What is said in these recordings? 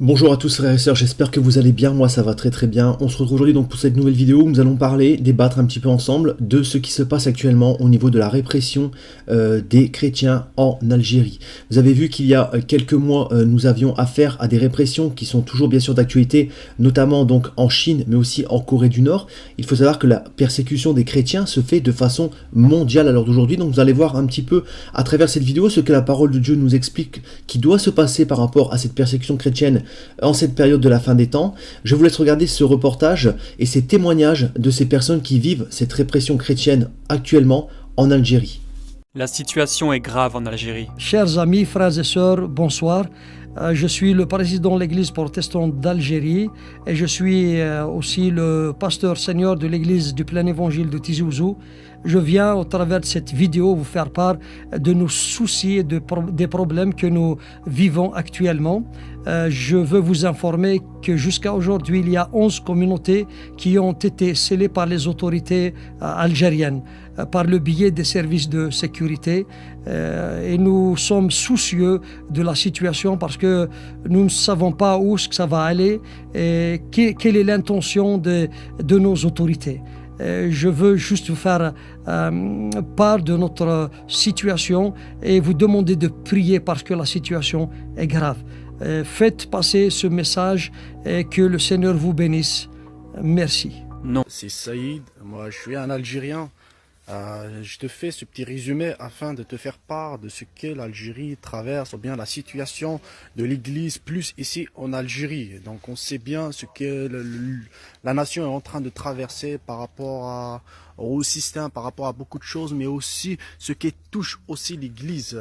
Bonjour à tous frères et sœurs, j'espère que vous allez bien, moi ça va très bien. On se retrouve aujourd'hui donc pour cette nouvelle vidéo où nous allons parler, débattre un petit peu ensemble de ce qui se passe actuellement au niveau de la répression des chrétiens en Algérie. Vous avez vu qu'il y a quelques mois, nous avions affaire à des répressions qui sont toujours bien sûr d'actualité, notamment donc en Chine, mais aussi en Corée du Nord. Il faut savoir que la persécution des chrétiens se fait de façon mondiale à l'heure d'aujourd'hui, donc vous allez voir un petit peu à travers cette vidéo ce que la parole de Dieu nous explique qui doit se passer par rapport à cette persécution chrétienne en cette période de la fin des temps. Je vous laisse regarder ce reportage et ces témoignages de ces personnes qui vivent cette répression chrétienne actuellement en Algérie. La situation est grave en Algérie. Chers amis, frères et sœurs, bonsoir. Je suis le président de l'église protestante d'Algérie et je suis aussi le pasteur senior de l'église du plein évangile de Tizi Ouzou. Je viens au travers de cette vidéo vous faire part de nos soucis et des problèmes que nous vivons actuellement. Je veux vous informer que jusqu'à aujourd'hui, il y a 11 communautés qui ont été scellées par les autorités algériennes par le biais des services de sécurité. Et nous sommes soucieux de la situation parce que nous ne savons pas où ça va aller et quelle est l'intention de nos autorités. Je veux juste vous faire part de notre situation et vous demander de prier parce que la situation est grave. Faites passer ce message et que le Seigneur vous bénisse. Merci. Non. C'est Saïd, moi je suis un Algérien. Je te fais ce petit résumé afin de te faire part de ce que l'Algérie traverse, ou bien la situation de l'Église plus ici en Algérie. Donc on sait bien ce que la nation est en train de traverser par rapport au système, par rapport à beaucoup de choses, mais aussi ce qui touche aussi l'Église.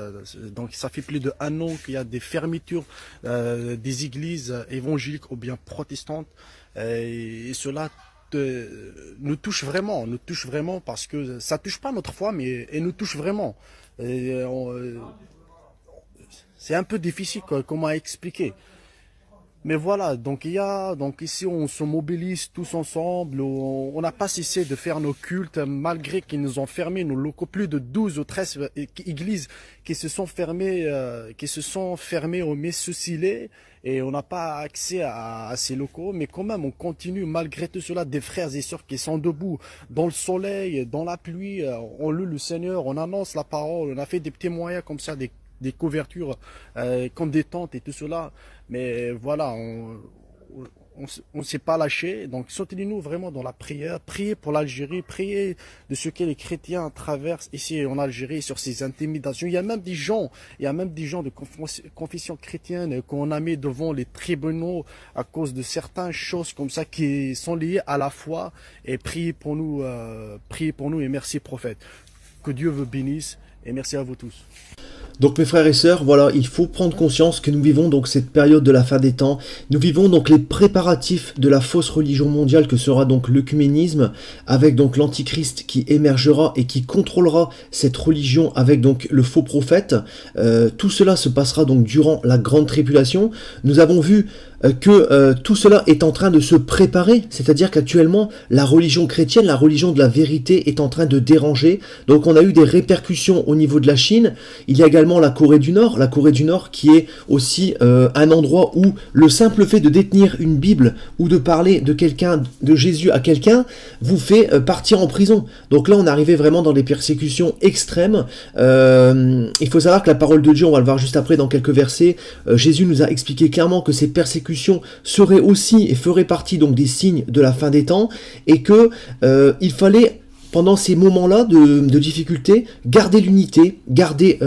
Donc ça fait plus d'1 an qu'il y a des fermetures des églises évangéliques ou bien protestantes, et cela nous touche vraiment parce que ça touche pas notre foi, mais elle nous touche vraiment. C'est un peu difficile comment expliquer. Mais voilà, donc ici on se mobilise tous ensemble, on n'a pas cessé de faire nos cultes malgré qu'ils nous ont fermé nos locaux, plus de 12 ou 13 églises qui se sont fermées au Messoussilé, et on n'a pas accès à ces locaux, mais quand même on continue malgré tout cela, des frères et sœurs qui sont debout dans le soleil, dans la pluie, on loue le Seigneur, on annonce la parole, on a fait des petits moyens comme ça, des couvertures comme des tentes et tout cela, mais voilà, on s'est pas lâché. Donc soutenez-nous vraiment dans la prière, priez pour l'Algérie, priez de ce que les chrétiens traversent ici en Algérie, sur ces intimidations. Il y a même des gens de confession chrétienne qu'on a mis devant les tribunaux à cause de certaines choses comme ça qui sont liées à la foi. Et priez pour nous et merci prophète. Que Dieu vous bénisse et merci à vous tous. Donc mes frères et sœurs, voilà, il faut prendre conscience que nous vivons donc cette période de la fin des temps. Nous vivons donc les préparatifs de la fausse religion mondiale que sera donc l'œcuménisme, avec donc l'antichrist qui émergera et qui contrôlera cette religion avec donc le faux prophète. Tout cela se passera donc durant la grande tribulation. Nous avons vu que tout cela est en train de se préparer, c'est-à-dire qu'actuellement la religion chrétienne, la religion de la vérité est en train de déranger. Donc on a eu des répercussions au niveau de la Chine. Il y a également la Corée du Nord qui est aussi un endroit où le simple fait de détenir une Bible ou de parler de Jésus à quelqu'un vous fait partir en prison. Donc là on est arrivé vraiment dans des persécutions extrêmes. Il faut savoir que la parole de Dieu, on va le voir juste après dans quelques versets, Jésus nous a expliqué clairement que ces persécutions seraient aussi et feraient partie donc des signes de la fin des temps, et que il fallait pendant ces moments-là de difficulté, garder l'unité, garder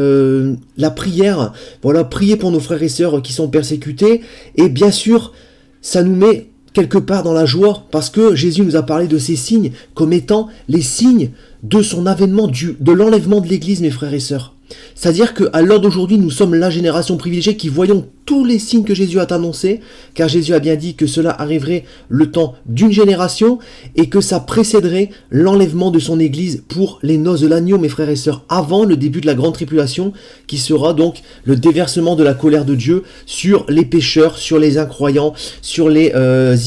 la prière, voilà, prier pour nos frères et sœurs qui sont persécutés, et bien sûr, ça nous met quelque part dans la joie, parce que Jésus nous a parlé de ces signes comme étant les signes de son avènement, de l'enlèvement de l'Église, mes frères et sœurs. C'est-à-dire qu'à l'heure d'aujourd'hui, nous sommes la génération privilégiée qui voyons tous les signes que Jésus a annoncés, car Jésus a bien dit que cela arriverait le temps d'une génération et que ça précéderait l'enlèvement de son Église pour les noces de l'agneau, mes frères et sœurs, avant le début de la grande tribulation, qui sera donc le déversement de la colère de Dieu sur les pécheurs, sur les incroyants, sur les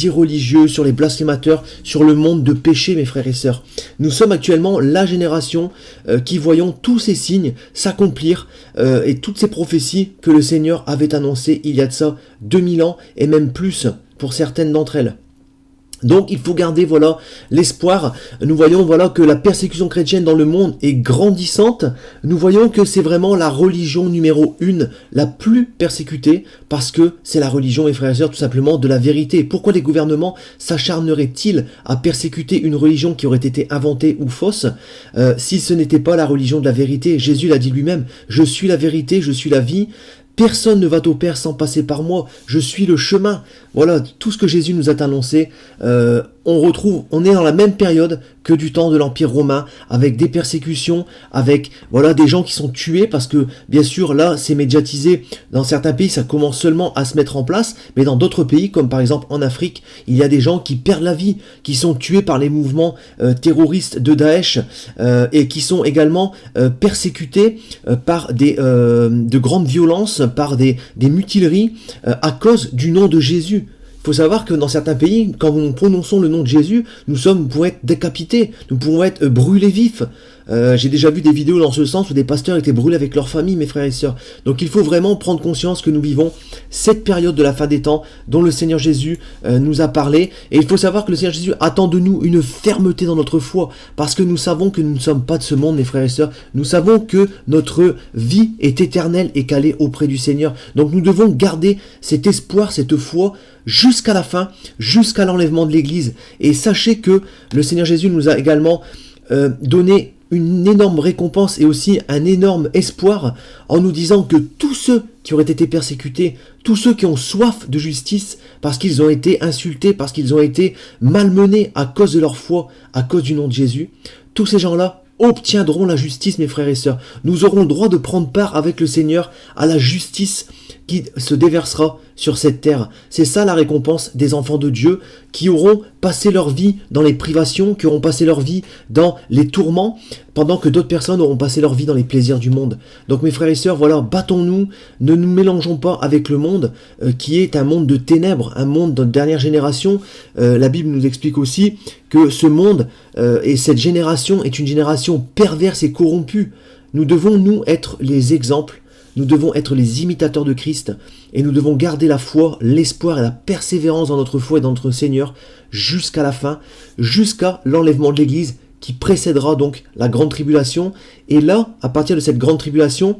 irreligieux, sur les blasphémateurs, sur le monde de péché, mes frères et sœurs. Nous sommes actuellement la génération qui voyons tous ces signes s'accomplir s'accomplir et toutes ces prophéties que le Seigneur avait annoncées il y a de ça 2000 ans et même plus pour certaines d'entre elles. Donc il faut garder voilà l'espoir. Nous voyons voilà que la persécution chrétienne dans le monde est grandissante. Nous voyons que c'est vraiment la religion numéro 1 la plus persécutée parce que c'est la religion, mes frères et sœurs, tout simplement de la vérité. Pourquoi les gouvernements s'acharneraient-ils à persécuter une religion qui aurait été inventée ou fausse si ce n'était pas la religion de la vérité? Jésus l'a dit lui-même, je suis la vérité, je suis la vie. Personne ne va au Père sans passer par moi, je suis le chemin. Voilà, tout ce que Jésus nous a annoncé, on est dans la même période que du temps de l'Empire romain, avec des persécutions, avec voilà des gens qui sont tués, parce que bien sûr là c'est médiatisé, dans certains pays ça commence seulement à se mettre en place, mais dans d'autres pays, comme par exemple en Afrique, il y a des gens qui perdent la vie, qui sont tués par les mouvements terroristes de Daesh, et qui sont également persécutés par de grandes violences, par des mutineries, à cause du nom de Jésus. Il faut savoir que dans certains pays, quand nous prononçons le nom de Jésus, nous pouvons être décapités, nous pouvons être brûlés vifs. J'ai déjà vu des vidéos dans ce sens où des pasteurs étaient brûlés avec leur famille, mes frères et sœurs. Donc il faut vraiment prendre conscience que nous vivons cette période de la fin des temps dont le Seigneur Jésus nous a parlé. Et il faut savoir que le Seigneur Jésus attend de nous une fermeté dans notre foi, parce que nous savons que nous ne sommes pas de ce monde, mes frères et sœurs. Nous savons que notre vie est éternelle et qu'elle est auprès du Seigneur. Donc nous devons garder cet espoir, cette foi, jusqu'à la fin, jusqu'à l'enlèvement de l'Église. Et sachez que le Seigneur Jésus nous a également donné une énorme récompense et aussi un énorme espoir en nous disant que tous ceux qui auraient été persécutés, tous ceux qui ont soif de justice parce qu'ils ont été insultés, parce qu'ils ont été malmenés à cause de leur foi, à cause du nom de Jésus, tous ces gens-là obtiendront la justice, mes frères et sœurs. Nous aurons le droit de prendre part avec le Seigneur à la justice qui se déversera sur cette terre. C'est ça la récompense des enfants de Dieu qui auront passé leur vie dans les privations, qui auront passé leur vie dans les tourments, pendant que d'autres personnes auront passé leur vie dans les plaisirs du monde. Donc mes frères et sœurs, voilà, battons-nous, ne nous mélangeons pas avec le monde qui est un monde de ténèbres, un monde de dernière génération. La Bible nous explique aussi que ce monde et cette génération est une génération perverse et corrompue. Nous devons, nous, être les exemples. Nous devons être les imitateurs de Christ et nous devons garder la foi, l'espoir et la persévérance dans notre foi et dans notre Seigneur jusqu'à la fin, jusqu'à l'enlèvement de l'Église qui précédera donc la grande tribulation. Et là, à partir de cette grande tribulation,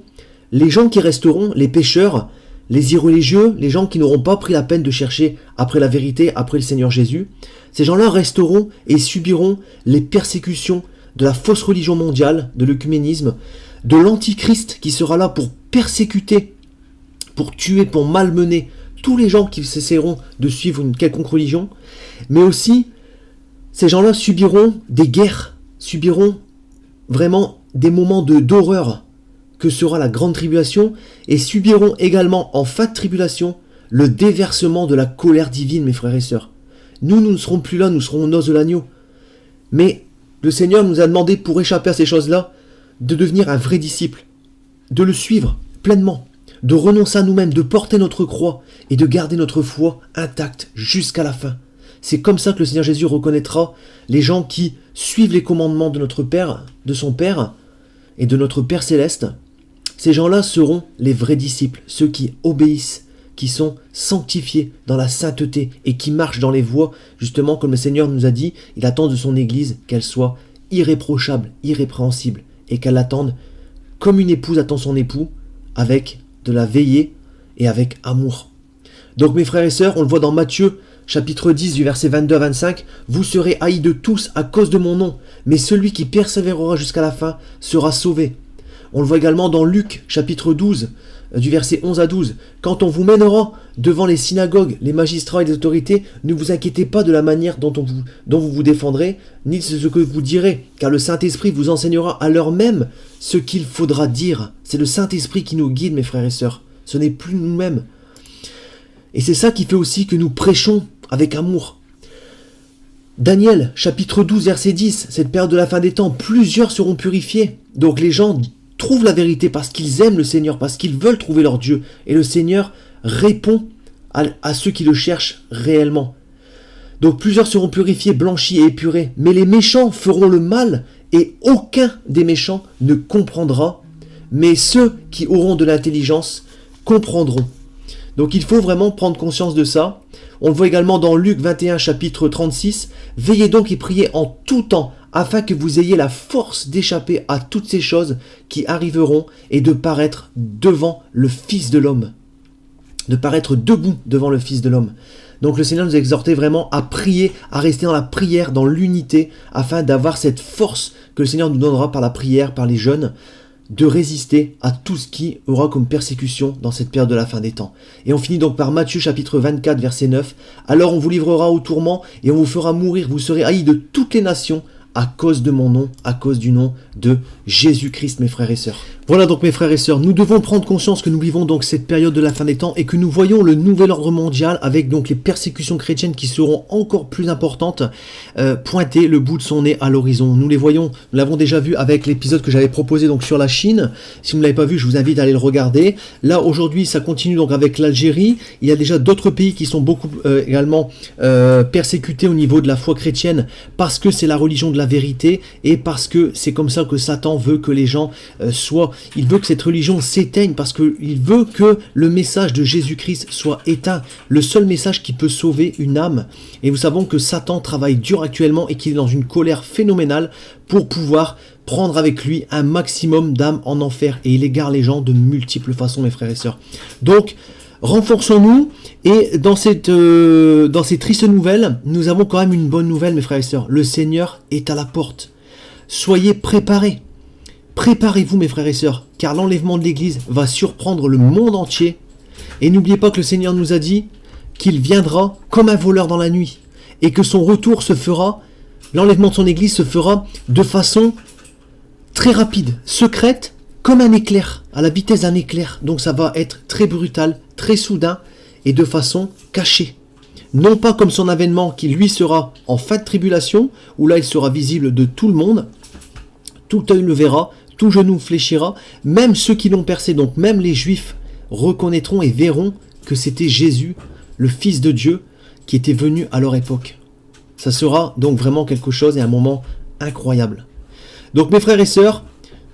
les gens qui resteront, les pécheurs, les irreligieux, les gens qui n'auront pas pris la peine de chercher après la vérité, après le Seigneur Jésus, ces gens-là resteront et subiront les persécutions de la fausse religion mondiale, de l'œcuménisme, de l'antichrist qui sera là pour persécuter, pour tuer, pour malmener tous les gens qui essaieront de suivre une quelconque religion, mais aussi ces gens-là subiront des guerres, subiront vraiment des moments d'horreur que sera la grande tribulation, et subiront également en fin de tribulation le déversement de la colère divine, mes frères et sœurs. Nous ne serons plus là, nous serons aux noces de l'agneau. Mais le Seigneur nous a demandé, pour échapper à ces choses-là, de devenir un vrai disciple, de le suivre pleinement, de renoncer à nous-mêmes, de porter notre croix et de garder notre foi intacte jusqu'à la fin. C'est comme ça que le Seigneur Jésus reconnaîtra les gens qui suivent les commandements de notre Père, de son Père et de notre Père Céleste. Ces gens-là seront les vrais disciples, ceux qui obéissent, qui sont sanctifiés dans la sainteté et qui marchent dans les voies, justement comme le Seigneur nous a dit, il attend de son Église qu'elle soit irréprochable, irrépréhensible, et qu'elle l'attende comme une épouse attend son époux, avec de la veillée et avec amour. Donc mes frères et sœurs, on le voit dans Matthieu, chapitre 10, du verset 22 à 25, « Vous serez haïs de tous à cause de mon nom, mais celui qui persévérera jusqu'à la fin sera sauvé. » On le voit également dans Luc, chapitre 12, du verset 11 à 12. « Quand on vous mènera devant les synagogues, les magistrats et les autorités, ne vous inquiétez pas de la manière dont vous vous défendrez, ni de ce que vous direz, car le Saint-Esprit vous enseignera à l'heure même ce qu'il faudra dire. » C'est le Saint-Esprit qui nous guide, mes frères et sœurs. Ce n'est plus nous-mêmes. Et c'est ça qui fait aussi que nous prêchons avec amour. Daniel, chapitre 12, verset 10, cette période de la fin des temps, plusieurs seront purifiés. Donc les gens trouvent la vérité parce qu'ils aiment le Seigneur, parce qu'ils veulent trouver leur Dieu. Et le Seigneur répond à ceux qui le cherchent réellement. Donc plusieurs seront purifiés, blanchis et épurés. Mais les méchants feront le mal et aucun des méchants ne comprendra mais ceux qui auront de l'intelligence comprendront. Donc il faut vraiment prendre conscience de ça. On le voit également dans Luc 21, chapitre 36. Veillez donc et priez en tout temps, afin que vous ayez la force d'échapper à toutes ces choses qui arriveront et de paraître devant le Fils de l'homme. De paraître debout devant le Fils de l'homme. Donc le Seigneur nous a exhorté vraiment à prier, à rester dans la prière, dans l'unité, afin d'avoir cette force que le Seigneur nous donnera par la prière, par les jeûnes, de résister à tout ce qui aura comme persécution dans cette période de la fin des temps. Et on finit donc par Matthieu chapitre 24 verset 9. Alors on vous livrera au tourment et on vous fera mourir, vous serez haïs de toutes les nations à cause de mon nom, à cause du nom de Jésus-Christ, mes frères et sœurs. Voilà donc mes frères et sœurs, nous devons prendre conscience que nous vivons donc cette période de la fin des temps et que nous voyons le nouvel ordre mondial avec donc les persécutions chrétiennes qui seront encore plus importantes pointer le bout de son nez à l'horizon. Nous les voyons, nous l'avons déjà vu avec l'épisode que j'avais proposé donc sur la Chine. Si vous ne l'avez pas vu, je vous invite à aller le regarder. Là aujourd'hui, ça continue donc avec l'Algérie. Il y a déjà d'autres pays qui sont beaucoup également persécutés au niveau de la foi chrétienne parce que c'est la religion de la vérité et parce que c'est comme ça que Satan veut que les gens soient. Il veut que cette religion s'éteigne parce qu'il veut que le message de Jésus-Christ soit éteint. Le seul message qui peut sauver une âme. Et nous savons que Satan travaille dur actuellement et qu'il est dans une colère phénoménale pour pouvoir prendre avec lui un maximum d'âmes en enfer. Et il égare les gens de multiples façons, mes frères et sœurs. Donc, renforçons-nous. Et dans ces tristes nouvelles, nous avons quand même une bonne nouvelle, mes frères et sœurs. Le Seigneur est à la porte. Soyez préparés. Préparez-vous mes frères et sœurs, car l'enlèvement de l'Église va surprendre le monde entier. Et n'oubliez pas que le Seigneur nous a dit qu'il viendra comme un voleur dans la nuit. Et que son retour se fera, l'enlèvement de son Église se fera de façon très rapide, secrète, comme un éclair, à la vitesse d'un éclair. Donc ça va être très brutal, très soudain et de façon cachée. Non pas comme son avènement qui lui sera en fin de tribulation, où là il sera visible de tout le monde, tout œil le verra, tout genou fléchira, même ceux qui l'ont percé, donc même les Juifs, reconnaîtront et verront que c'était Jésus, le Fils de Dieu, qui était venu à leur époque. Ça sera donc vraiment quelque chose et un moment incroyable. Donc mes frères et sœurs,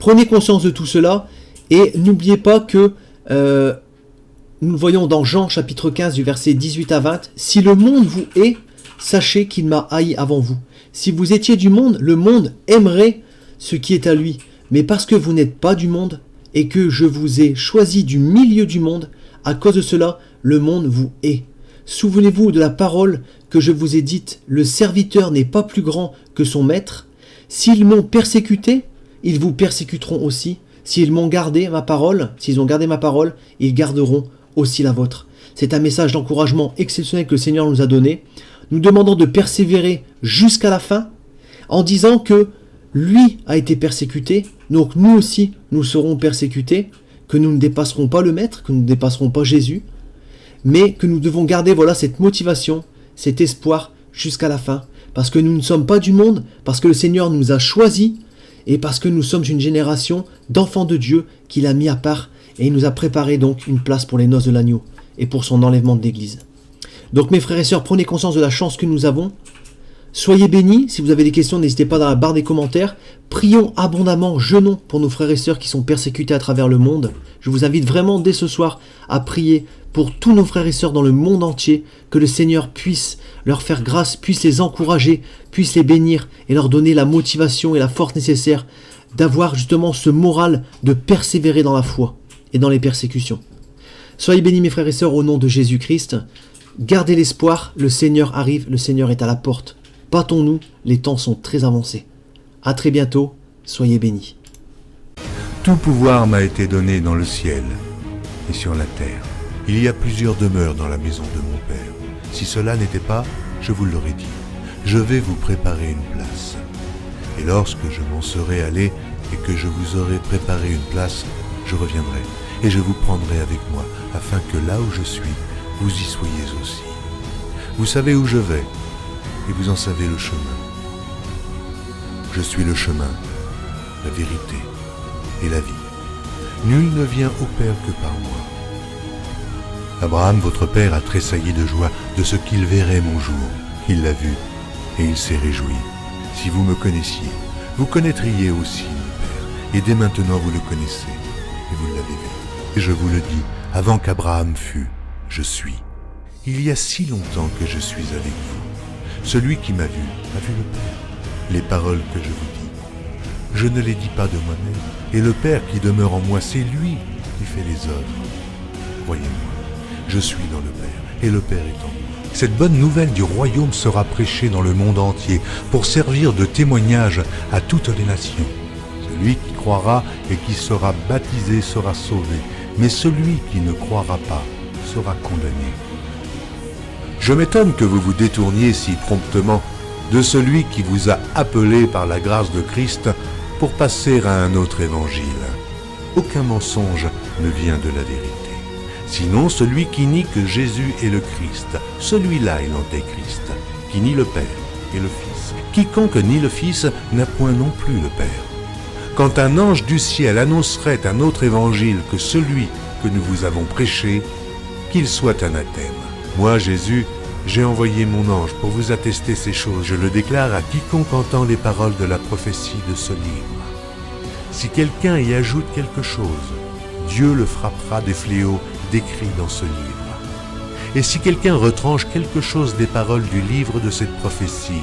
prenez conscience de tout cela et n'oubliez pas que nous le voyons dans Jean chapitre 15 du verset 18 à 20, « Si le monde vous hait, sachez qu'il m'a haï avant vous. Si vous étiez du monde, le monde aimerait ce qui est à lui. Mais parce que vous n'êtes pas du monde et que je vous ai choisi du milieu du monde, à cause de cela, le monde vous hait. Souvenez-vous de la parole que je vous ai dite, le serviteur n'est pas plus grand que son maître. S'ils m'ont persécuté, ils vous persécuteront aussi. S'ils m'ont gardé ma parole, s'ils ont gardé ma parole, ils garderont aussi la vôtre. » C'est un message d'encouragement exceptionnel que le Seigneur nous a donné, nous demandant de persévérer jusqu'à la fin, en disant que lui a été persécuté, donc nous aussi, nous serons persécutés, que nous ne dépasserons pas le Maître, que nous ne dépasserons pas Jésus, mais que nous devons garder voilà cette motivation, cet espoir jusqu'à la fin, parce que nous ne sommes pas du monde, parce que le Seigneur nous a choisis, et parce que nous sommes une génération d'enfants de Dieu qu'il a mis à part, et il nous a préparé donc une place pour les noces de l'agneau, et pour son enlèvement de l'Église. Donc mes frères et sœurs, prenez conscience de la chance que nous avons. Soyez bénis, si vous avez des questions, n'hésitez pas dans la barre des commentaires. Prions abondamment, jeûnons pour nos frères et sœurs qui sont persécutés à travers le monde. Je vous invite vraiment dès ce soir à prier pour tous nos frères et sœurs dans le monde entier, que le Seigneur puisse leur faire grâce, puisse les encourager, puisse les bénir et leur donner la motivation et la force nécessaire d'avoir justement ce moral de persévérer dans la foi et dans les persécutions. Soyez bénis mes frères et sœurs au nom de Jésus-Christ. Gardez l'espoir, le Seigneur arrive, le Seigneur est à la porte. Battons-nous, les temps sont très avancés. À très bientôt, soyez bénis. Tout pouvoir m'a été donné dans le ciel et sur la terre. Il y a plusieurs demeures dans la maison de mon Père. Si cela n'était pas, je vous l'aurais dit. Je vais vous préparer une place. Et lorsque je m'en serai allé et que je vous aurai préparé une place, je reviendrai et je vous prendrai avec moi, afin que là où je suis, vous y soyez aussi. Vous savez où je vais, et vous en savez le chemin. Je suis le chemin, la vérité et la vie. Nul ne vient au Père que par moi. Abraham, votre père, a tressailli de joie de ce qu'il verrait mon jour. Il l'a vu, et il s'est réjoui. Si vous me connaissiez, vous connaîtriez aussi mon Père, et dès maintenant vous le connaissez et vous l'avez vu. Et je vous le dis, avant qu'Abraham fût, je suis. Il y a si longtemps que je suis avec vous. Celui qui m'a vu a vu le Père. Les paroles que je vous dis, je ne les dis pas de moi-même. Et le Père qui demeure en moi, c'est lui qui fait les œuvres. Croyez-moi, je suis dans le Père, et le Père est en moi. Cette bonne nouvelle du royaume sera prêchée dans le monde entier pour servir de témoignage à toutes les nations. Celui qui croira et qui sera baptisé sera sauvé, mais celui qui ne croira pas sera condamné. Je m'étonne que vous vous détourniez si promptement de celui qui vous a appelé par la grâce de Christ pour passer à un autre évangile. Aucun mensonge ne vient de la vérité. Sinon, celui qui nie que Jésus est le Christ, celui-là est l'antéchrist, qui nie le Père et le Fils. Quiconque nie le Fils n'a point non plus le Père. Quand un ange du ciel annoncerait un autre évangile que celui que nous vous avons prêché, qu'il soit anathème. Moi, Jésus, j'ai envoyé mon ange pour vous attester ces choses. Je le déclare à quiconque entend les paroles de la prophétie de ce livre. Si quelqu'un y ajoute quelque chose, Dieu le frappera des fléaux décrits dans ce livre. Et si quelqu'un retranche quelque chose des paroles du livre de cette prophétie,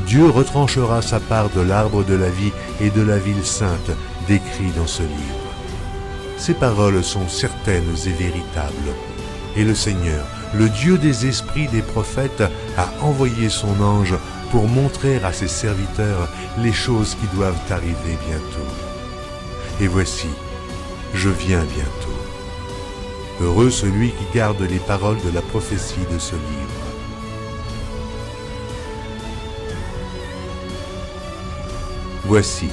Dieu retranchera sa part de l'arbre de la vie et de la ville sainte décrits dans ce livre. Ces paroles sont certaines et véritables. Et le Seigneur, le Dieu des esprits des prophètes, a envoyé son ange pour montrer à ses serviteurs les choses qui doivent arriver bientôt. Et voici, je viens bientôt. Heureux celui qui garde les paroles de la prophétie de ce livre. Voici,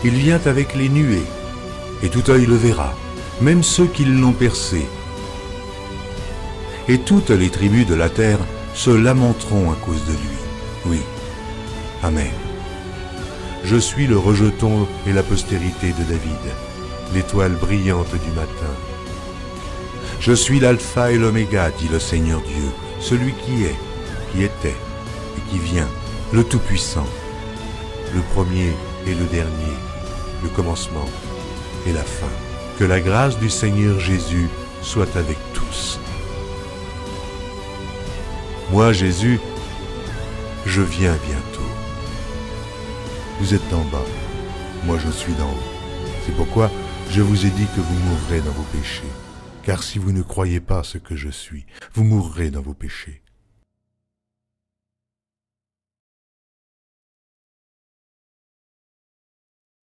il vient avec les nuées, et tout œil le verra, même ceux qui l'ont percé. Et toutes les tribus de la terre se lamenteront à cause de lui. Oui. Amen. Je suis le rejeton et la postérité de David, l'étoile brillante du matin. Je suis l'alpha et l'oméga, dit le Seigneur Dieu, celui qui est, qui était et qui vient, le Tout-Puissant, le premier et le dernier, le commencement et la fin. Que la grâce du Seigneur Jésus soit avec tous. Moi, Jésus, je viens bientôt. Vous êtes en bas, moi je suis d'en haut. C'est pourquoi je vous ai dit que vous mourrez dans vos péchés. Car si vous ne croyez pas ce que je suis, vous mourrez dans vos péchés.